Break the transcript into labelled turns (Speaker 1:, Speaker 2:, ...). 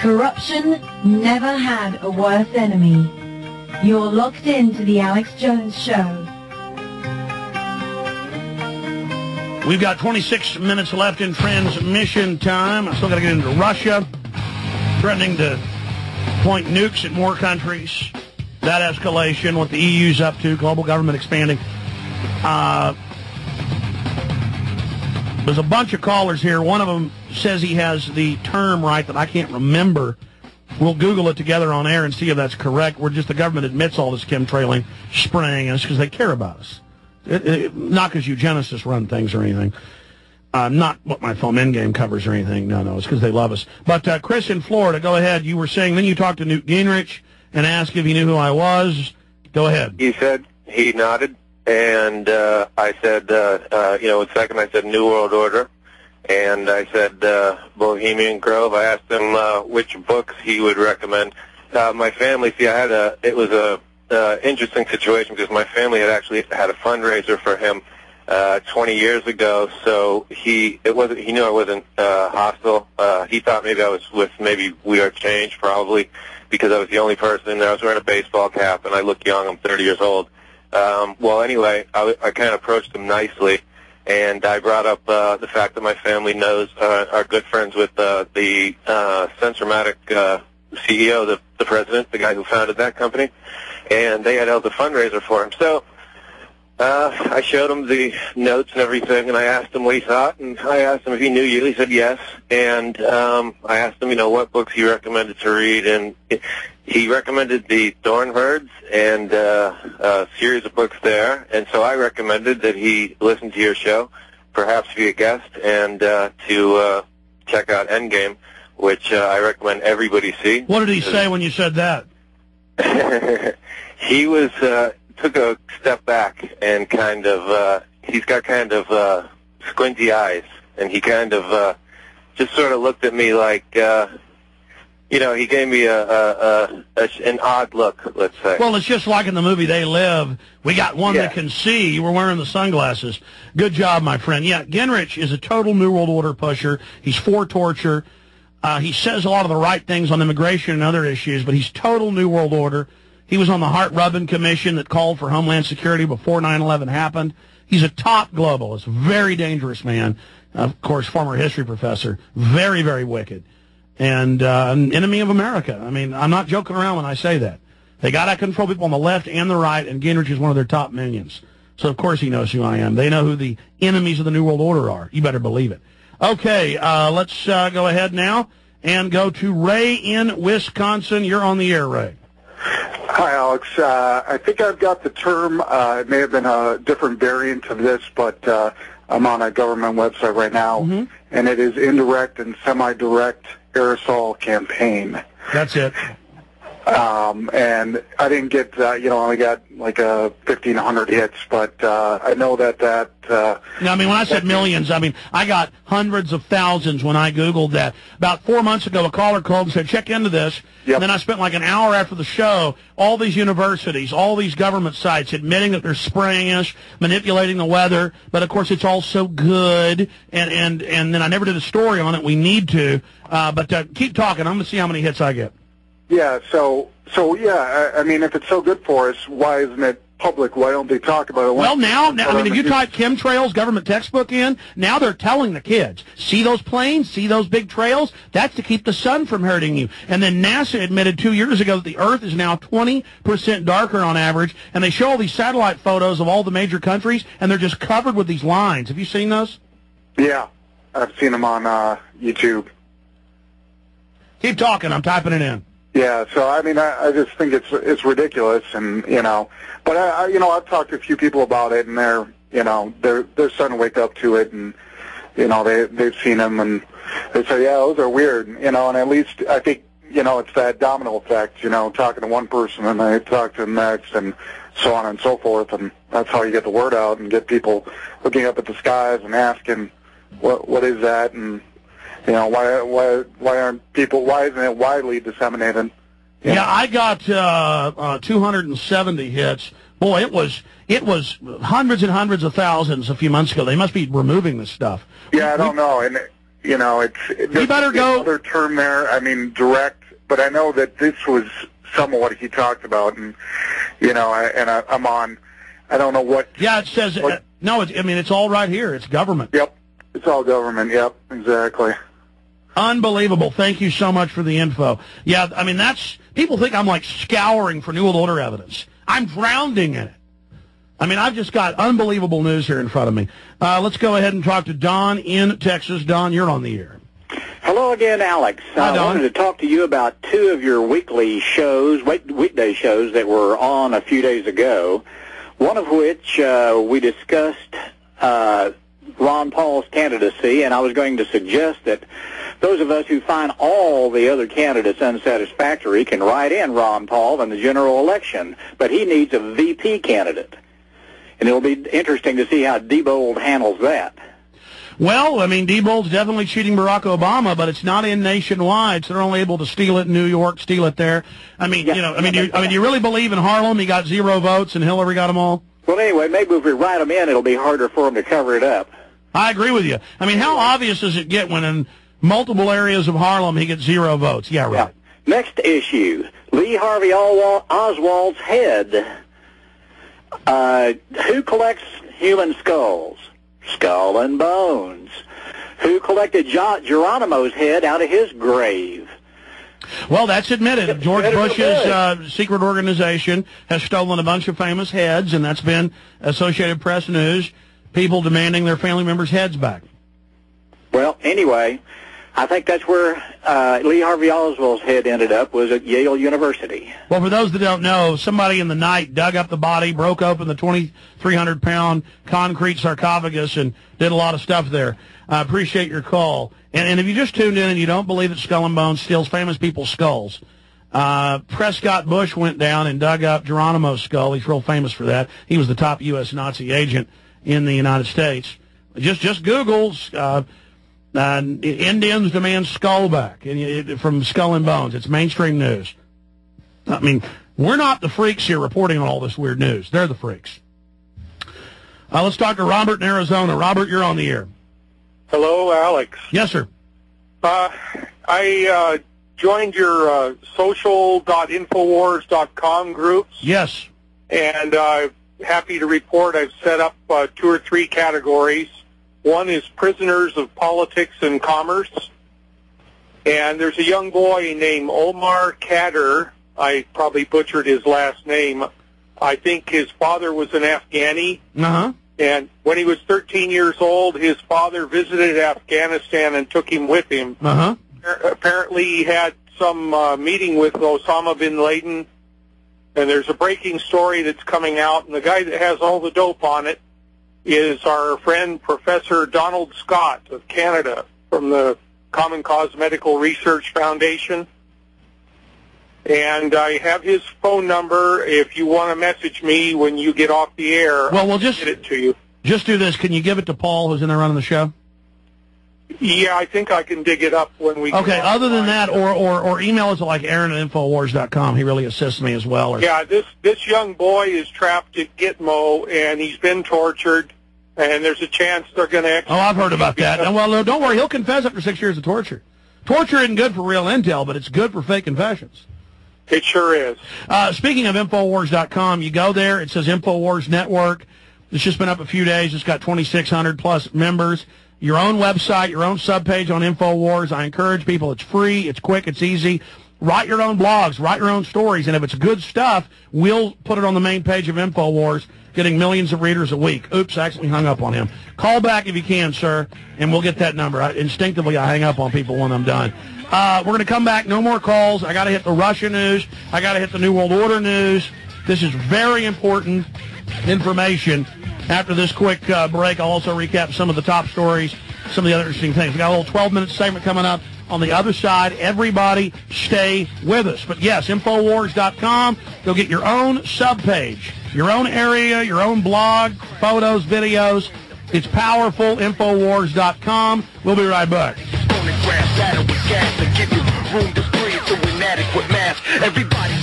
Speaker 1: Corruption never had a worse enemy. You're locked into the Alex Jones Show.
Speaker 2: We've got 26 minutes left in transmission time. I still got to get into Russia, threatening to point nukes at more countries. That escalation, what the EU's up to, global government expanding. There's a bunch of callers here. One of them says he has the term right that I can't remember. We'll Google it together on air and see if that's correct. The government admits all this chemtrailing, spraying, and it's because they care about us. Not because eugenicists run things or anything. Not what my film Endgame covers or anything. No, it's because they love us. But Chris in Florida, go ahead. You were saying, then you talked to Newt Gingrich and asked if he knew who I was. Go ahead.
Speaker 3: He said, he nodded, and I said, second I said New World Order, and I said Bohemian Grove. I asked him which books he would recommend. My family, it was a interesting situation because my family had actually had a fundraiser for him 20 years ago, so he knew I wasn't hostile. He thought maybe I was with We Are Change, probably, because I was the only person there. I was wearing a baseball cap, and I look young. I'm 30 years old. Anyway, I kind of approached him nicely, and I brought up the fact that my family are good friends with the Sensormatic CEO, the president, the guy who founded that company, and they had held a fundraiser for him. So I showed him the notes and everything, and I asked him what he thought, and I asked him if he knew you. He said yes, and I asked him, what books he recommended to read, and he recommended the Thornbirds and a series of books there, and so I recommended that he listen to your show, perhaps be a guest, and to check out Endgame, which I recommend everybody see.
Speaker 2: What did he say when you said that?
Speaker 3: He took a step back and he's got kind of squinty eyes, and he kind of just sort of looked at me like, he gave me an odd look, let's say.
Speaker 2: Well, it's just like in the movie They Live. We got one that can see. You were wearing the sunglasses. Good job, my friend. Yeah, Gingrich is a total New World Order pusher. He's for torture. He says a lot of the right things on immigration and other issues, but he's total New World Order. He was on the Hart-Rubin Commission that called for Homeland Security before 9/11 happened. He's a top globalist, very dangerous man. Of course, former history professor, very, very wicked, and an enemy of America. I mean, I'm not joking around when I say that. They got to control people on the left and the right, and Gingrich is one of their top minions. So, of course, he knows who I am. They know who the enemies of the New World Order are. You better believe it. Okay, let's go ahead now and go to Ray in Wisconsin. You're on the air, Ray.
Speaker 4: Hi, Alex. I think I've got the term. It may have been a different variant of this, but I'm on a government website right now, and it is indirect and semi-direct aerosol campaign.
Speaker 2: That's it.
Speaker 4: And I didn't get, I only got like 1,500 hits, but I know that.
Speaker 2: No, I mean, when I said millions, I mean, I got hundreds of thousands when I Googled that. About 4 months ago, a caller called and said, check into this. Yep. And then I spent like an hour after the show, all these universities, all these government sites admitting that they're spraying us, manipulating the weather, but of course it's all so good, and then I never did a story on it. We need to, but keep talking. I'm going to see how many hits I get.
Speaker 4: Yeah, so yeah, I mean, if it's so good for us, why isn't it public? Why don't they talk about it?
Speaker 2: Well, now, I mean, if you type chemtrails government textbook in, now they're telling the kids, see those planes, see those big trails? That's to keep the sun from hurting you. And then NASA admitted 2 years ago that the Earth is now 20% darker on average, and they show all these satellite photos of all the major countries, and they're just covered with these lines. Have you seen those?
Speaker 4: Yeah, I've seen them on YouTube.
Speaker 2: Keep talking. I'm typing it in.
Speaker 4: Yeah, so I mean, I just think it's ridiculous, and but I've talked to a few people about it, and they're starting to wake up to it, and they've seen them, and they say, yeah, those are weird, and at least I think it's that domino effect, talking to one person and they talk to the next, and so on and so forth, and that's how you get the word out and get people looking up at the skies and asking, what is that, and why aren't people? Why isn't it widely disseminated?
Speaker 2: Yeah, I got 270 hits. Boy, it was hundreds and hundreds of thousands a few months ago. They must be removing this stuff.
Speaker 4: Yeah, I don't know, and you know,
Speaker 2: You better go.
Speaker 4: Another term there. I mean, direct. But I know that this was some of what he talked about, and you know, I'm on. I don't know what.
Speaker 2: Yeah, it says no. I mean, it's all right here. It's government.
Speaker 4: Yep, it's all government. Yep, exactly.
Speaker 2: Unbelievable. Thank you so much for the info. Yeah, I mean, people think I'm like scouring for New World Order evidence. I'm drowning in it. I mean, I've just got unbelievable news here in front of me. Let's go ahead and talk to Don in Texas. Don, you're on the air.
Speaker 5: Hello again, Alex.
Speaker 2: Hi, Don.
Speaker 5: I wanted to talk to you about two of your weekday shows that were on a few days ago, one of which we discussed Ron Paul's candidacy, and I was going to suggest that those of us who find all the other candidates unsatisfactory can write in Ron Paul in the general election, but he needs a VP candidate. And it'll be interesting to see how Diebold handles that.
Speaker 2: Well, I mean, Diebold's definitely cheating Barack Obama, but it's not in nationwide, so they're only able to steal it in New York, steal it there. I mean,
Speaker 5: yeah,
Speaker 2: you know, do you really believe in Harlem? He got 0 votes and Hillary got them all?
Speaker 5: Well, anyway, maybe if we write them in, it'll be harder for them to cover it up.
Speaker 2: I agree with you. I mean, how obvious does it get when in multiple areas of Harlem he gets 0 votes? Yeah, right.
Speaker 5: Yeah. Next issue, Lee Harvey Oswald's head. Who collects human skulls? Skull and Bones. Who collected Geronimo's head out of his grave?
Speaker 2: Well, that's admitted. George Bush's secret organization has stolen a bunch of famous heads, and that's been Associated Press news, people demanding their family members' heads back.
Speaker 5: Well, anyway, I think that's where Lee Harvey Oswald's head ended up, was at Yale University.
Speaker 2: Well, for those that don't know, somebody in the night dug up the body, broke open the 2,300-pound concrete sarcophagus, and did a lot of stuff there. I appreciate your call. And if you just tuned in and you don't believe that Skull and Bones steals famous people's skulls, Prescott Bush went down and dug up Geronimo's skull. He's real famous for that. He was the top U.S. Nazi agent in the United States. Just Google's Indians demand skull back from Skull and Bones. It's mainstream news. I mean, we're not the freaks here reporting on all this weird news. They're the freaks. Let's talk to Robert in Arizona. Robert, you're on the air.
Speaker 6: Hello, Alex.
Speaker 2: Yes, sir.
Speaker 6: I joined your social.infowars.com groups.
Speaker 2: Yes.
Speaker 6: And happy to report I've set up 2 or 3 categories. One is prisoners of politics and commerce. And there's a young boy named Omar Kader. I probably butchered his last name. I think his father was an Afghani.
Speaker 2: Uh-huh.
Speaker 6: And when he was 13 years old, his father visited Afghanistan and took him with him.
Speaker 2: Uh-huh.
Speaker 6: Apparently he had some meeting with Osama bin Laden. And there's a breaking story that's coming out. And the guy that has all the dope on it is our friend Professor Donald Scott of Canada from the Common Cause Medical Research Foundation. And I have his phone number if you want to message me when you get off the air.
Speaker 2: Well, we'll just
Speaker 6: get it to you.
Speaker 2: Just do this. Can you give it to Paul, who's in there running the show?
Speaker 6: Yeah, I think I can dig it up when we.
Speaker 2: Okay. Other than that, or email us at like Aaron@infowars.com. He really assists me as well.
Speaker 6: Yeah, this young boy is trapped at Gitmo and he's been tortured. And there's a chance they're going to.
Speaker 2: Oh, I've heard about that. And, well, don't worry. He'll confess after 6 years of torture. Torture isn't good for real intel, but it's good for fake confessions.
Speaker 6: It sure is.
Speaker 2: Speaking of Infowars.com, you go there. It says Infowars Network. It's just been up a few days. It's got 2,600-plus members. Your own website, your own subpage on Infowars. I encourage people. It's free. It's quick. It's easy. Write your own blogs. Write your own stories. And if it's good stuff, we'll put it on the main page of Infowars, getting millions of readers a week. Oops, I actually hung up on him. Call back if you can, sir, and we'll get that number. Instinctively, I hang up on people when I'm done. We're going to come back. No more calls. I got to hit the Russia news. I got to hit the New World Order news. This is very important information. After this quick break, I'll also recap some of the top stories, some of the other interesting things. We got a little 12-minute segment coming up on the other side. Everybody stay with us. But, yes, Infowars.com. Go get your own subpage, your own area, your own blog, photos, videos. It's powerful. Infowars.com. We'll be right back. Everybody